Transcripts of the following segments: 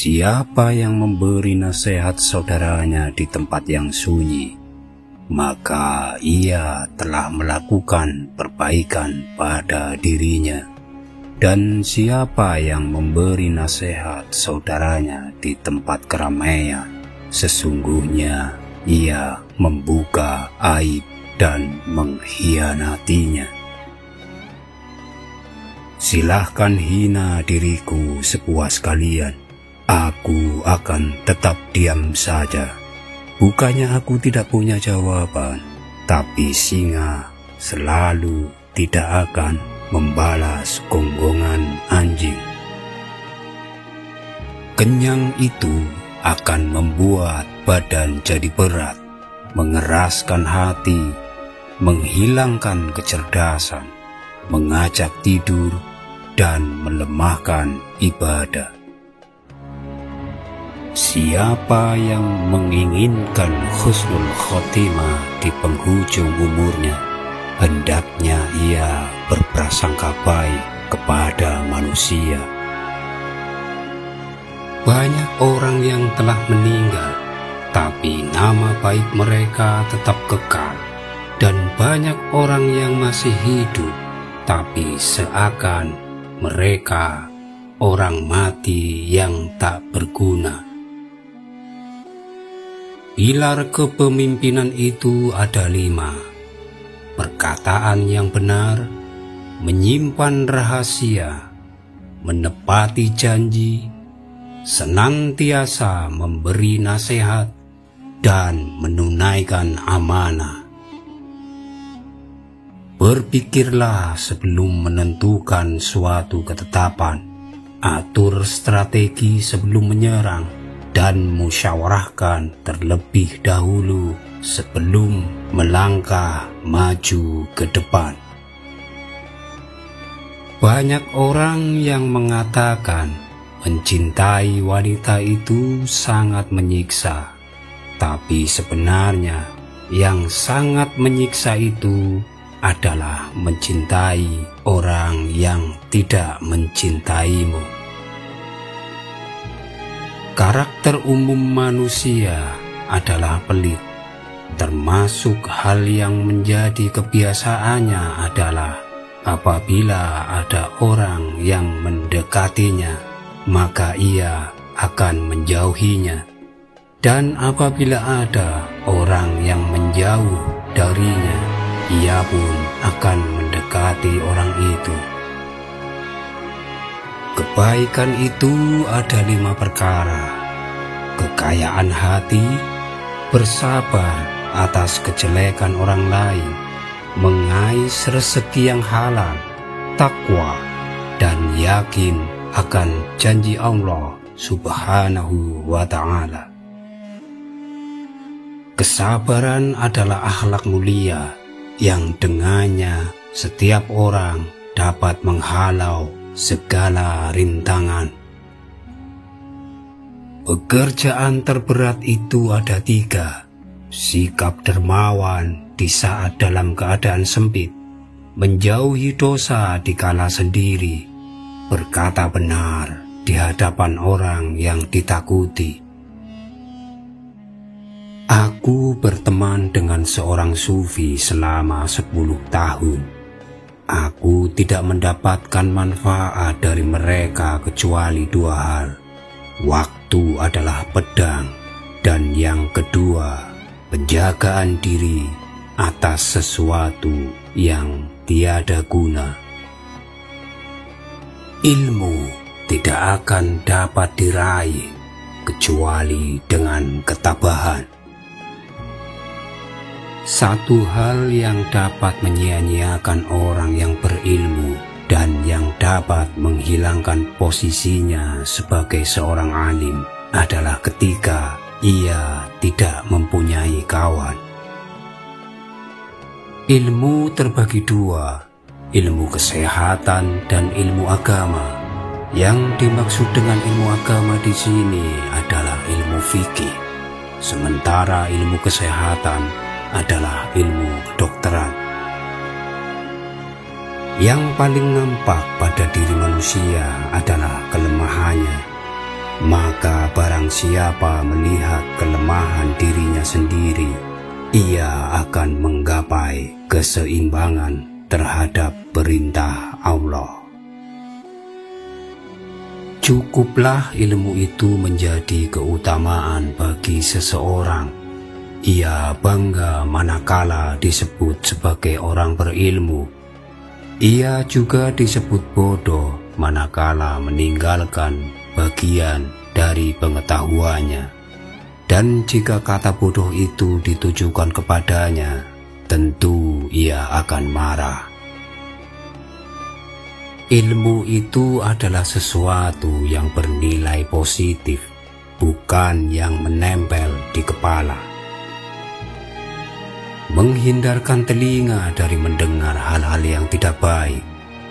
Siapa yang memberi nasihat saudaranya di tempat yang sunyi, maka ia telah melakukan perbaikan pada dirinya. Dan siapa yang memberi nasihat saudaranya di tempat keramaian, sesungguhnya ia membuka aib dan mengkhianatinya. Silahkan hina diriku sepuas kalian, aku akan tetap diam saja. Bukannya aku tidak punya jawaban, tapi singa selalu tidak akan membalas gonggongan anjing. Kenyang itu akan membuat badan jadi berat, mengeraskan hati, menghilangkan kecerdasan, mengajak tidur, dan melemahkan ibadah. Siapa yang menginginkan husnul khotimah di penghujung umurnya, hendaknya ia berprasangka baik kepada manusia. Banyak orang yang telah meninggal, tapi nama baik mereka tetap kekal. Dan banyak orang yang masih hidup, tapi seakan mereka orang mati yang tak berguna. Pilar kepemimpinan itu ada 5. Perkataan yang benar, menyimpan rahasia, menepati janji, senantiasa memberi nasihat, dan menunaikan amanah. Berpikirlah sebelum menentukan suatu ketetapan, atur strategi sebelum menyerang, dan musyawarahkan terlebih dahulu sebelum melangkah maju ke depan. Banyak orang yang mengatakan mencintai wanita itu sangat menyiksa, tapi sebenarnya yang sangat menyiksa itu adalah mencintai orang yang tidak mencintaimu. Karakter umum manusia adalah pelit, termasuk hal yang menjadi kebiasaannya adalah apabila ada orang yang mendekatinya, maka ia akan menjauhinya. Dan apabila ada orang yang menjauh darinya, ia pun akan mendekati orang itu. Kebaikan itu ada 5 perkara: kekayaan hati, bersabar atas kejelekan orang lain, mengais rezeki yang halal, takwa, dan yakin akan janji Allah Subhanahu wa Ta'ala. Kesabaran adalah akhlak mulia yang dengannya setiap orang dapat menghalau segala rintangan. Pekerjaan terberat itu ada 3: sikap dermawan di saat dalam keadaan sempit, menjauhi dosa dikala sendiri, berkata benar di hadapan orang yang ditakuti. Aku berteman dengan seorang sufi selama 10 tahun. Aku tidak mendapatkan manfaat dari mereka kecuali 2 hal. Waktu adalah pedang, dan yang kedua, penjagaan diri atas sesuatu yang tiada guna. Ilmu tidak akan dapat diraih kecuali dengan ketabahan. Satu hal yang dapat menyia-nyiakan orang yang berilmu dan yang dapat menghilangkan posisinya sebagai seorang alim adalah ketika ia tidak mempunyai kawan. Ilmu terbagi 2, ilmu kesehatan dan ilmu agama. Yang dimaksud dengan ilmu agama di sini adalah ilmu fikih, sementara ilmu kesehatan adalah ilmu kedokteran. Yang paling nampak pada diri manusia adalah kelemahannya. Maka barang siapa melihat kelemahan dirinya sendiri, ia akan menggapai keseimbangan terhadap perintah Allah. Cukuplah ilmu itu menjadi keutamaan bagi seseorang. Ia bangga manakala disebut sebagai orang berilmu. Ia juga disebut bodoh manakala meninggalkan bagian dari pengetahuannya. Dan jika kata bodoh itu ditujukan kepadanya, tentu ia akan marah. Ilmu itu adalah sesuatu yang bernilai positif, bukan yang menempel di kepala. Menghindarkan telinga dari mendengar hal-hal yang tidak baik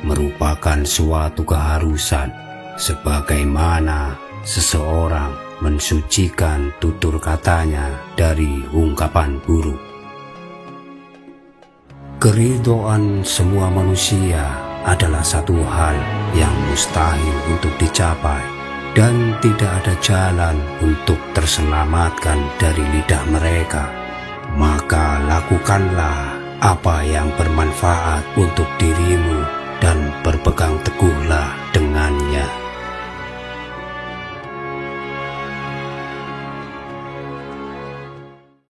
merupakan suatu keharusan, sebagaimana seseorang mensucikan tutur katanya dari ungkapan buruk. Keridhaan semua manusia adalah satu hal yang mustahil untuk dicapai, dan tidak ada jalan untuk terselamatkan dari lidah mereka. Maka lakukanlah apa yang bermanfaat untuk dirimu dan berpegang teguhlah